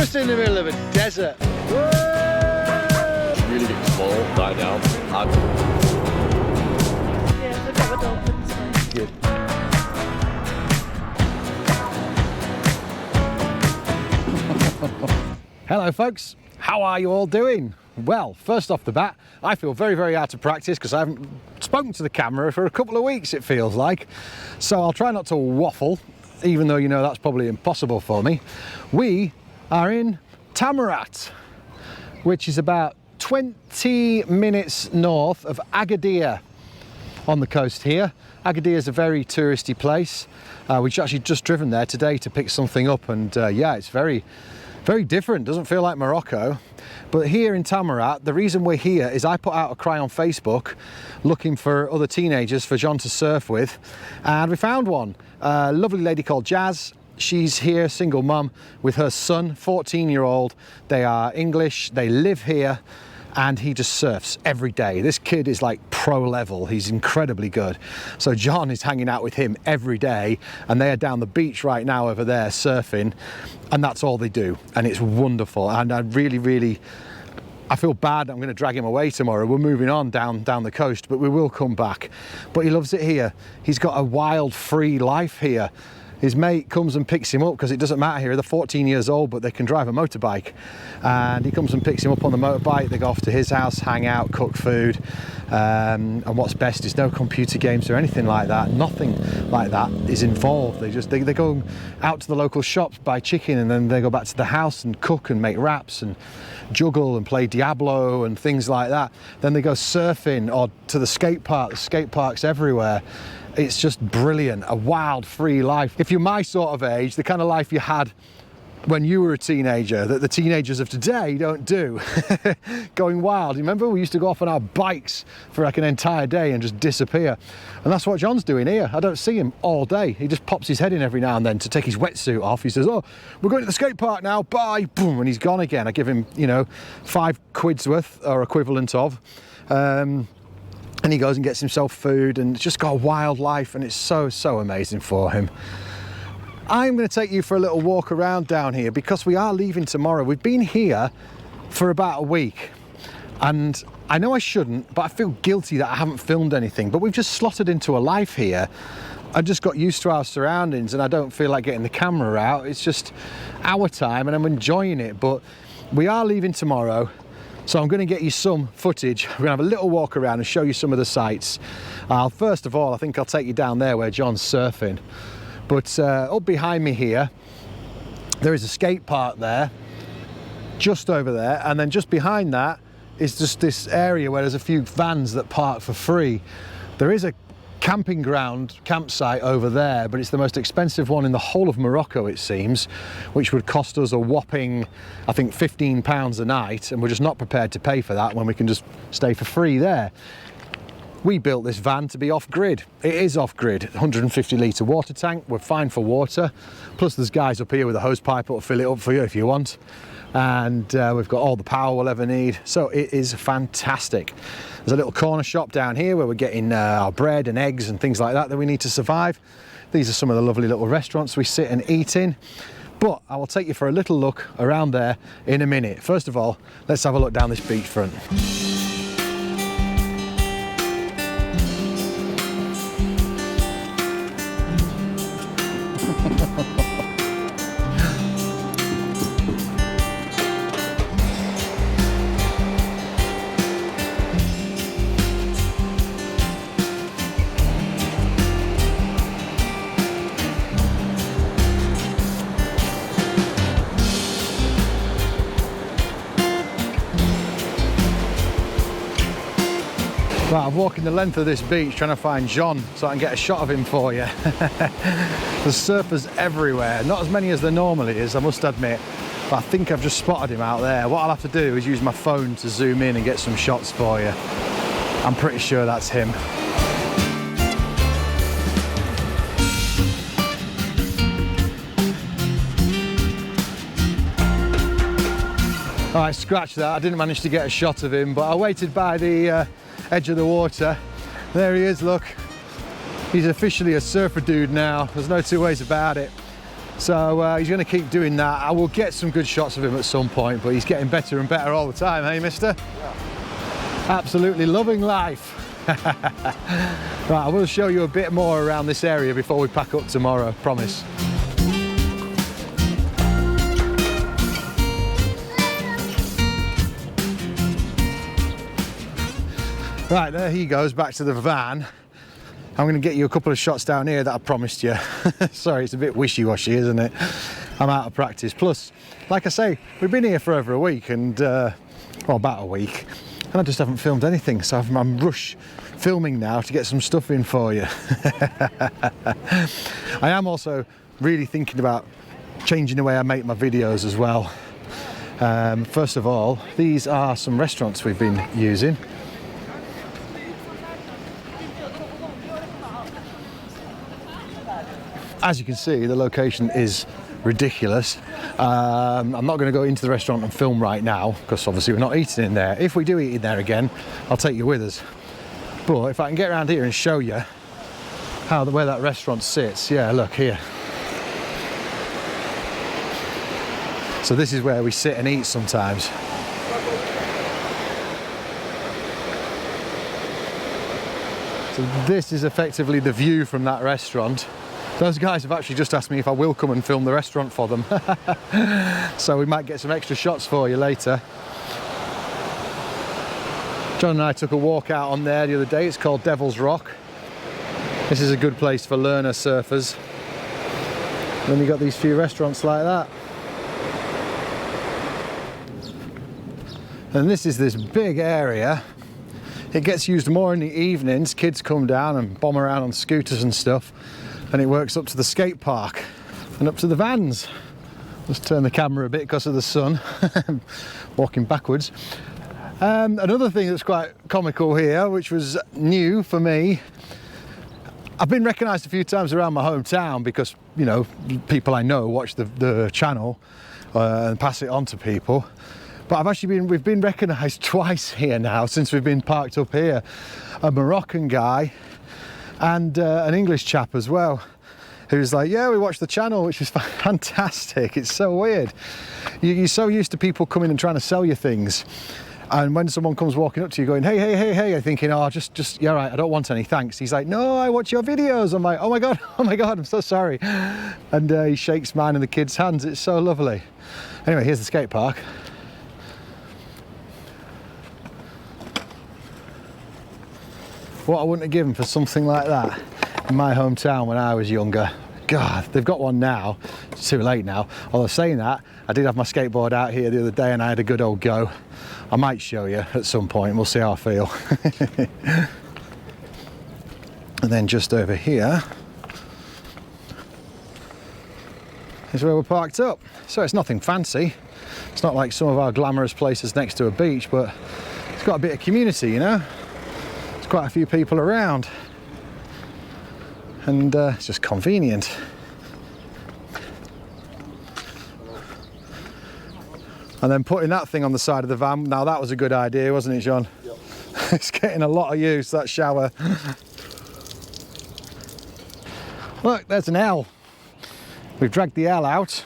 just in the middle of a desert. Really getting small, die down. Yeah, look at the dolphins. Good. Hello folks, how are you all doing? Well, first off the bat, I feel very, very out of practice because I haven't spoken to the camera for a couple of weeks, it feels like. So I'll try not to waffle, even though you know that's probably impossible for me. We are in Tamraght, which is about 20 minutes north of Agadir on the coast here. Agadir is a very touristy place. We've actually just driven there today to pick something up, and yeah, it's very different. Doesn't feel like Morocco. But here in Tamraght, the reason we're here is I put out a cry on Facebook looking for other teenagers for John to surf with, and we found one. A lovely lady called Jazz. She's here, single mum, with her son, 14-year-old. They are English, they live here, and he just surfs every day. This kid is like pro level, he's incredibly good. So John is hanging out with him every day, and they are down the beach right now over there surfing, and that's all they do, and it's wonderful. And I feel bad I'm going to drag him away tomorrow. We're moving on down the coast, but we will come back. But he loves it here. He's got a wild, free life here. His mate comes and picks him up because it doesn't matter here. They're 14 years old, but they can drive a motorbike. And he comes and picks him up on the motorbike. They go off to his house, hang out, cook food. And what's best is no computer games or anything like that. Nothing like that is involved. They go out to the local shops, buy chicken, and then they go back to the house and cook and make wraps and juggle and play Diablo and things like that. Then they go surfing or to the skate park. There's skate parks everywhere. It's just brilliant, a wild, free life. If you're my sort of age, the kind of life you had when you were a teenager, that the teenagers of today don't do. Going wild. Remember, we used to go off on our bikes for like an entire day and just disappear. And that's what John's doing here. I don't see him all day. He just pops his head in every now and then to take his wetsuit off. He says, oh, we're going to the skate park now, bye, boom, and he's gone again. I give him, you know, £5 worth or equivalent of. And he goes and gets himself food, and it's just got a wild life, and it's so amazing for him. I'm going to take you for a little walk around down here because we are leaving tomorrow. We've been here for about a week, and I know I shouldn't, but I feel guilty that I haven't filmed anything. But we've just slotted into a life here. I just got used to our surroundings, and I don't feel like getting the camera out. It's just our time, and I'm enjoying it. But we are leaving tomorrow. So I'm going to get you some footage. We're going to have a little walk around and show you some of the sights. First of all, I think I'll take you down there where John's surfing. But up behind me here, there is a skate park there, just over there. And then just behind that is just this area where there's a few vans that park for free. There is a campsite over there, but it's the most expensive one in the whole of Morocco, it seems, which would cost us a whopping, I think, £15 a night, and we're just not prepared to pay for that when we can just stay for free there. We built this van to be off-grid. It is off-grid, 150 litre water tank. We're fine for water. Plus there's guys up here with a hose pipe that'll fill it up for you if you want. And we've got all the power we'll ever need. So it is fantastic. There's a little corner shop down here where we're getting our bread and eggs and things like that we need to survive. These are some of the lovely little restaurants we sit and eat in. But I will take you for a little look around there in a minute. First of all, let's have a look down this beachfront. Right, I'm walking the length of this beach trying to find John so I can get a shot of him for you. There's surfers everywhere, not as many as there normally is, I must admit, but I think I've just spotted him out there. What I'll have to do is use my phone to zoom in and get some shots for you. I'm pretty sure that's him. All right, scratch that. I didn't manage to get a shot of him, but I waited by the edge of the water. There he is, look. He's officially a surfer dude now. There's no two ways about it. So he's going to keep doing that. I will get some good shots of him at some point, but he's getting better and better all the time, hey mister? Yeah. Absolutely loving life. Right, I will show you a bit more around this area before we pack up tomorrow, promise. Right, there he goes, back to the van. I'm going to get you a couple of shots down here that I promised you. Sorry, it's a bit wishy-washy, isn't it? I'm out of practice. Plus, like I say, we've been here for over a week and, well, about a week, and I just haven't filmed anything. So I'm rush filming now to get some stuff in for you. I am also really thinking about changing the way I make my videos as well. First of all, these are some restaurants we've been using. As you can see, the location is ridiculous. I'm not going to go into the restaurant and film right now because obviously we're not eating in there. If we do eat in there again, I'll take you with us. But if I can get around here and show you where that restaurant sits, yeah, look here. So this is where we sit and eat sometimes. So this is effectively the view from that restaurant. Those guys have actually just asked me if I will come and film the restaurant for them. So we might get some extra shots for you later. John and I took a walk out on there the other day. It's called Devil's Rock. This is a good place for learner surfers. And then you've got these few restaurants like that. And this is this big area. It gets used more in the evenings. Kids come down and bomb around on scooters and stuff. And it works up to the skate park and up to the vans. Just turn the camera a bit because of the sun. Walking backwards. Another thing that's quite comical here, which was new for me, I've been recognised a few times around my hometown because, you know, people I know watch the channel and pass it on to people. But we've been recognised twice here now since we've been parked up here. A Moroccan guy and an English chap as well, who's like, yeah, we watch the channel, which is fantastic. It's so weird. You're so used to people coming and trying to sell you things. And when someone comes walking up to you going, hey, hey, hey, hey, you're thinking, oh, just, yeah, right, I don't want any, thanks. He's like, no, I watch your videos. I'm like, oh my God, I'm so sorry. And he shakes mine and the kids' hands. It's so lovely. Anyway, here's the skate park. What I wouldn't have given for something like that in my hometown when I was younger. God, they've got one now. It's too late now. Although saying that, I did have my skateboard out here the other day and I had a good old go. I might show you at some point. We'll see how I feel. And then just over here is where we're parked up. So it's nothing fancy. It's not like some of our glamorous places next to a beach, but it's got a bit of community, you know? Quite a few people around and it's just convenient. And then putting that thing on the side of the van, now that was a good idea, wasn't it, John? Yep. It's getting a lot of use, that shower. Look, there's an L. We've dragged the L out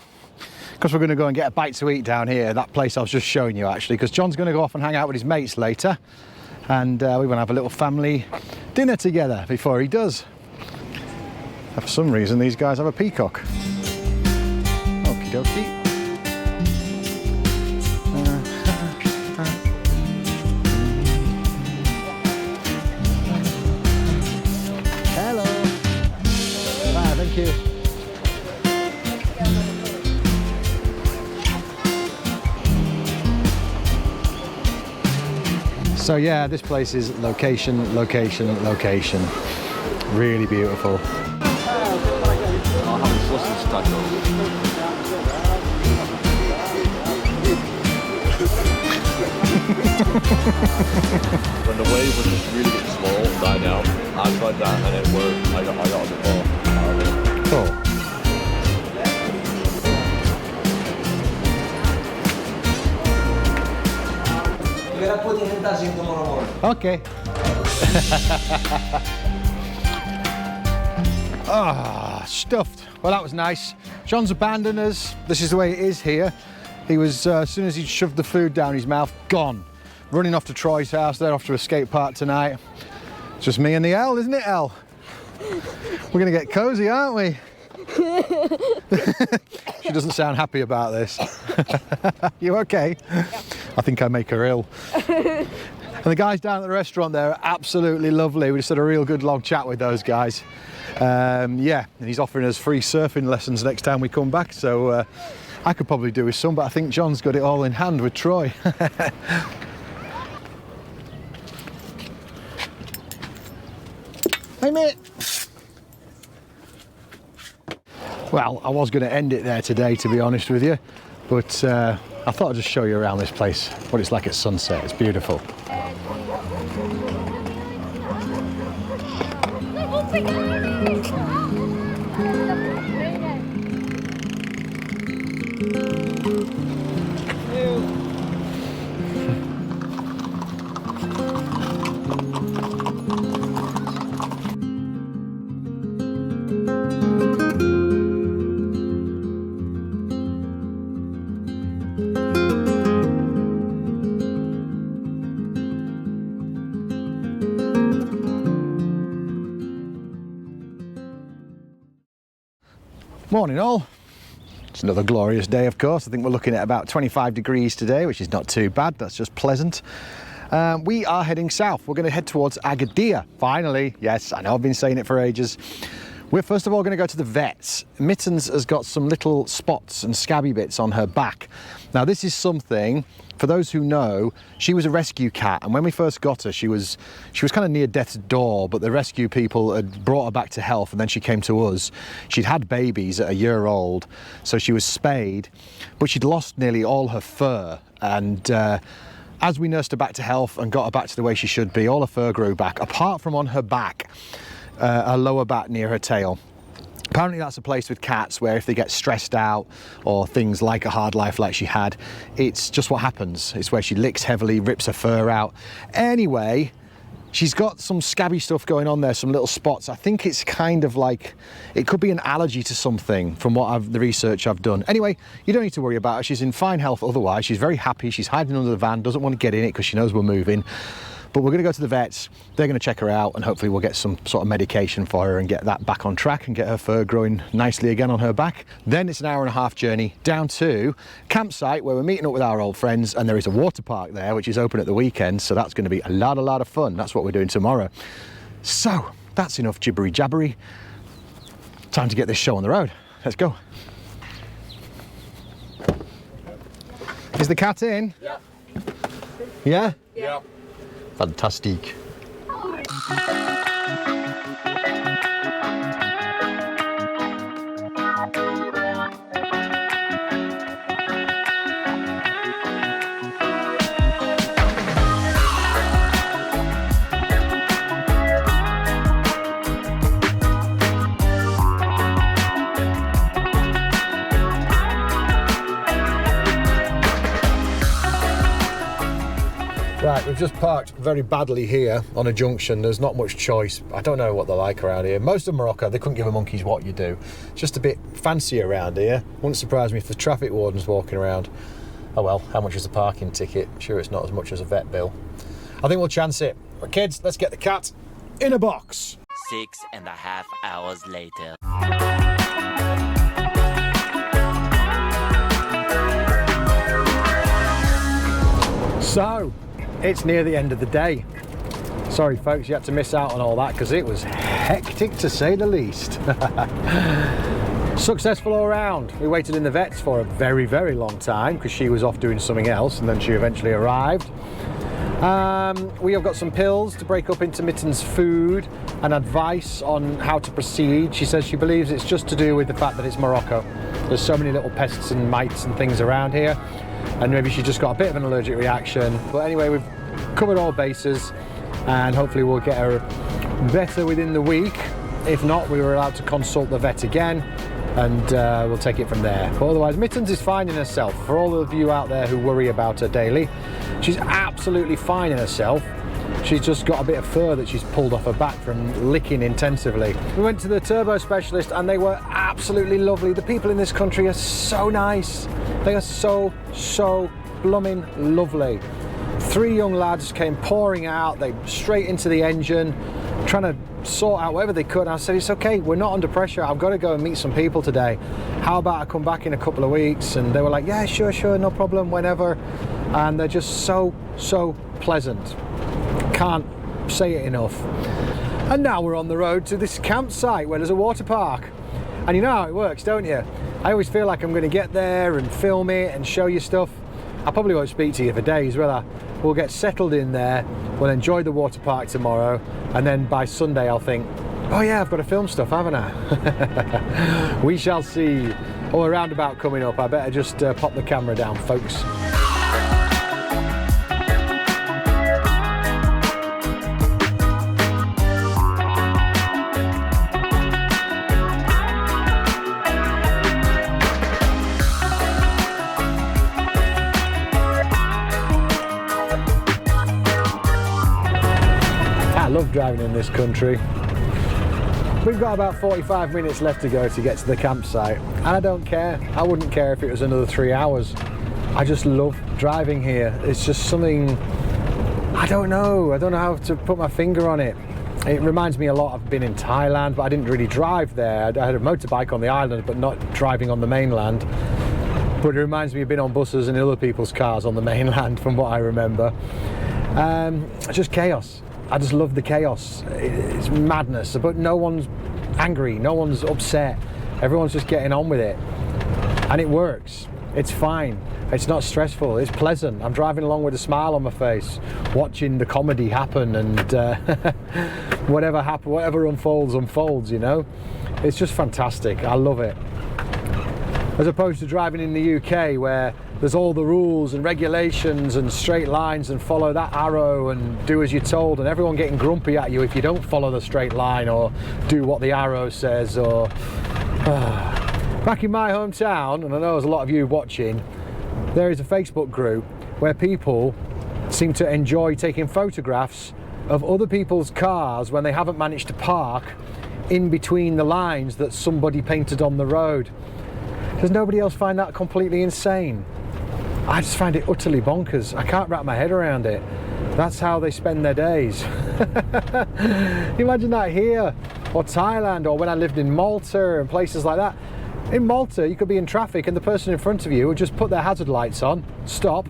because we're going to go and get a bite to eat down here, that place I was just showing you actually, because John's going to go off and hang out with his mates later. And we want to have a little family dinner together before he does. For some reason, these guys have a peacock. Okie dokie. Hello. Ah, thank you. So yeah, this place is location, location, location. Really beautiful. When the wave was just really getting small, died down, I tried that and it worked. I got a bit more. Cool. Okay. Ah, stuffed. Well, that was nice. John's abandoned us. This is the way it is here. He was, as soon as he shoved the food down his mouth, gone. Running off to Troy's house. They're off to a skate park tonight. It's just me and the Elle, isn't it, Elle? We're gonna get cozy, aren't we? She doesn't sound happy about this. You okay? Yeah. I think I make her ill. And the guys down at the restaurant there are absolutely lovely. We just had a real good long chat with those guys. Yeah, and he's offering us free surfing lessons next time we come back. So I could probably do with some, but I think John's got it all in hand with Troy. Hey mate. Well, I was going to end it there today, to be honest with you, but I thought I'd just show you around this place, what it's like at sunset. It's beautiful. Morning all. It's another glorious day, of course. I think we're looking at about 25 degrees today, which is not too bad. That's just pleasant. We are heading south. We're going to head towards Agadir. Finally, yes, I know I've been saying it for ages. We're first of all going to go to the vets. Mittens has got some little spots and scabby bits on her back. Now this is something, for those who know, she was a rescue cat, and when we first got her, she was kind of near death's door, but the rescue people had brought her back to health, and then she came to us. She'd had babies at a year old, so she was spayed, but she'd lost nearly all her fur, and as we nursed her back to health and got her back to the way she should be, all her fur grew back, apart from on her back, her lower back near her tail. Apparently that's a place with cats where if they get stressed out or things like a hard life like she had, it's just what happens. It's where she licks heavily, rips her fur out. Anyway, she's got some scabby stuff going on there, some little spots. I think it's kind of like, it could be an allergy to something from what the research I've done. Anyway, you don't need to worry about her. She's in fine health otherwise. She's very happy. She's hiding under the van, doesn't want to get in it because she knows we're moving. But we're going to go to the vets, they're going to check her out, and hopefully we'll get some sort of medication for her and get that back on track and get her fur growing nicely again on her back. Then it's an hour-and-a-half journey down to campsite where we're meeting up with our old friends, and there is a water park there which is open at the weekend, so that's going to be a lot of fun. That's what we're doing tomorrow. So that's enough jibbery jabbery. Time to get this show on the road. Let's go. Is the cat in? Yeah. Yeah? Yeah. Fantastic. Right, we've just parked very badly here on a junction. There's not much choice. I don't know what they're like around here. Most of Morocco, they couldn't give a monkey's what you do. It's just a bit fancy around here. Wouldn't surprise me if the traffic warden's walking around. Oh well, how much is a parking ticket? Sure, it's not as much as a vet bill. I think we'll chance it. But kids, let's get the cat in a box. 6.5 hours later. So, it's near the end of the day. Sorry folks, you had to miss out on all that because it was hectic to say the least. Successful all round. We waited in the vets for a very long time because she was off doing something else, and then she eventually arrived. We have got some pills to break up intermittent food and advice on how to proceed. She says she believes it's just to do with the fact that it's Morocco. There's so many little pests and mites and things around here, and maybe she just got a bit of an allergic reaction. But anyway, we've covered all bases, and hopefully we'll get her better within the week. If not, we were allowed to consult the vet again, and we'll take it from there. But otherwise, Mittens is fine in herself. For all of you out there who worry about her daily, she's absolutely fine in herself. She's just got a bit of fur that she's pulled off her back from licking intensively. We went to the turbo specialist and they were absolutely lovely. The people in this country are so nice. They are so blooming lovely. 3 young lads came pouring out, they straight into the engine, trying to sort out whatever they could. And I said, it's okay, we're not under pressure. I've got to go and meet some people today. How about I come back in a couple of weeks? And they were like, yeah, sure, no problem, whenever. And they're just so pleasant. Can't say it enough. And now we're on the road to this campsite where there's a water park. And you know how it works, don't you? I always feel like I'm going to get there and film it and show you stuff. I probably won't speak to you for days, will I? We'll get settled in there, we'll enjoy the water park tomorrow, and then by Sunday I'll think, oh yeah, I've got to film stuff, haven't I? We shall see. Oh, a roundabout coming up. I better just pop the camera down, folks. I love driving in this country. We've got about 45 minutes left to go to get to the campsite, and I don't care. I wouldn't care if it was another 3 hours. I just love driving here. It's just something, I don't know how to put my finger on it. It reminds me a lot. I've been in Thailand, but I didn't really drive there. I had a motorbike on the island, but not driving on the mainland. But it reminds me of being on buses and other people's cars on the mainland, from what I remember. Just chaos. I just love the chaos. It's madness, but no one's angry, no one's upset. Everyone's just getting on with it. And it works. It's fine. It's not stressful. It's pleasant. I'm driving along with a smile on my face, watching the comedy happen, and whatever unfolds, you know? It's just fantastic. I love it. As opposed to driving in the UK, where there's all the rules and regulations and straight lines and follow that arrow and do as you're told, and everyone getting grumpy at you if you don't follow the straight line or do what the arrow says. Or back in my hometown, and I know there's a lot of you watching, there is a Facebook group where people seem to enjoy taking photographs of other people's cars when they haven't managed to park in between the lines that somebody painted on the road. Does nobody else find that completely insane? I just find it utterly bonkers. I can't wrap my head around it. That's how they spend their days. Imagine that here, or Thailand, or when I lived in Malta and places like that. In Malta, you could be in traffic and the person in front of you would just put their hazard lights on, stop,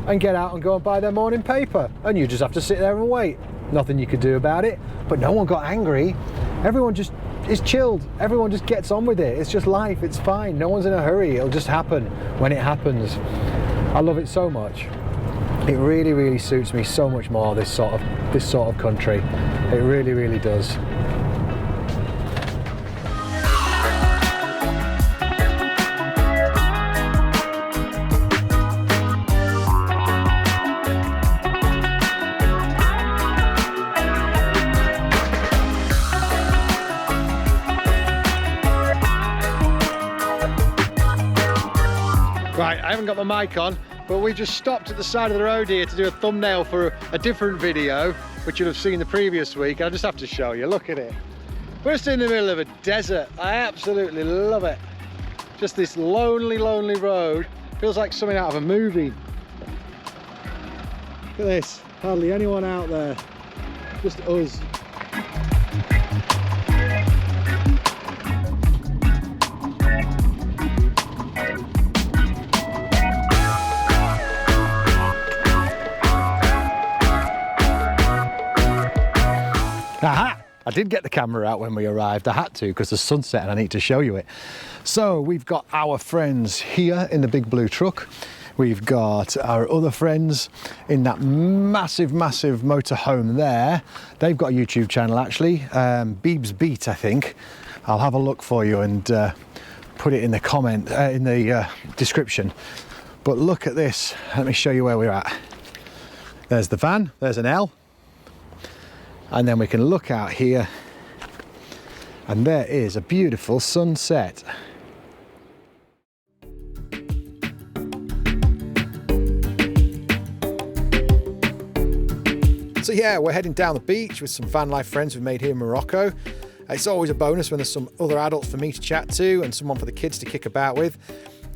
and get out and go and buy their morning paper. And you just have to sit there and wait. Nothing you could do about it. But no one got angry. Everyone just is chilled. Everyone just gets on with it. It's just life. It's fine. No one's in a hurry. It'll just happen when it happens. I love it so much. It really suits me so much more, this sort of country. It really does. Right, I haven't got my mic on, but we just stopped at the side of the road here to do a thumbnail for a different video, which you'll have seen the previous week. I'll just have to show you, look at it. We're just in the middle of a desert. I absolutely love it. Just this lonely road. Feels like something out of a movie. Look at this, hardly anyone out there, just us. Aha! I did get the camera out when we arrived. I had to because the sun's set and I need to show you it. So we've got our friends here in the big blue truck. We've got our other friends in that massive motorhome there. They've got a YouTube channel actually, Beeb's Beat, I think. I'll have a look for you and put it in the description. But look at this. Let me show you where we're at. There's the van. There's an L. And then we can look out here and there is a beautiful sunset. So yeah, we're heading down the beach with some van life friends we've made here in Morocco. It's always a bonus when there's some other adults for me to chat to and someone for the kids to kick about with.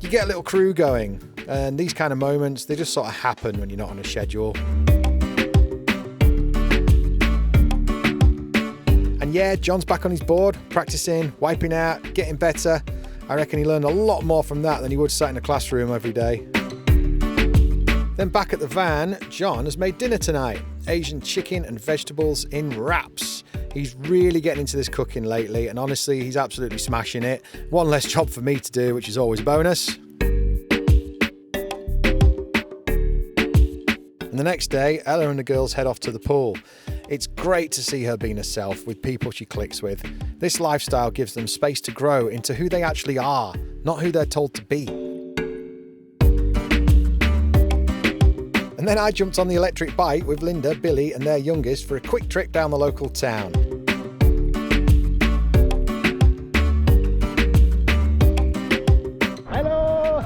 You get a little crew going, and these kind of moments, they just sort of happen when you're not on a schedule. And yeah, John's back on his board, practicing, wiping out, getting better. I reckon he learned a lot more from that than he would sat in a classroom every day. Then back at the van, John has made dinner tonight. Asian chicken and vegetables in wraps. He's really getting into this cooking lately, and honestly, he's absolutely smashing it. One less job for me to do, which is always a bonus. And the next day, Ella and the girls head off to the pool. It's great to see her being herself with people she clicks with. This lifestyle gives them space to grow into who they actually are, not who they're told to be. And then I jumped on the electric bike with Linda, Billy and their youngest for a quick trip down the local town. Hello!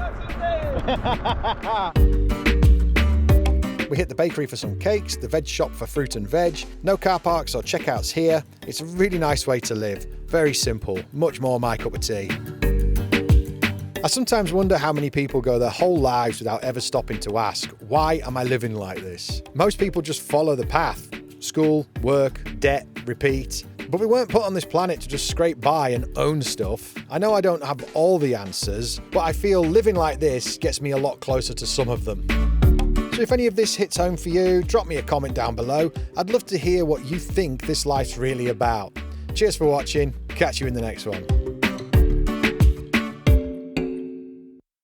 We hit the bakery for some cakes, the veg shop for fruit and veg. No car parks or checkouts here. It's a really nice way to live. Very simple, much more my cup of tea. I sometimes wonder how many people go their whole lives without ever stopping to ask, why am I living like this? Most people just follow the path. School, work, debt, repeat. But we weren't put on this planet to just scrape by and own stuff. I know I don't have all the answers, but I feel living like this gets me a lot closer to some of them. So if any of this hits home for you, drop me a comment down below. I'd love to hear what you think this life's really about. Cheers for watching. Catch you in the next one.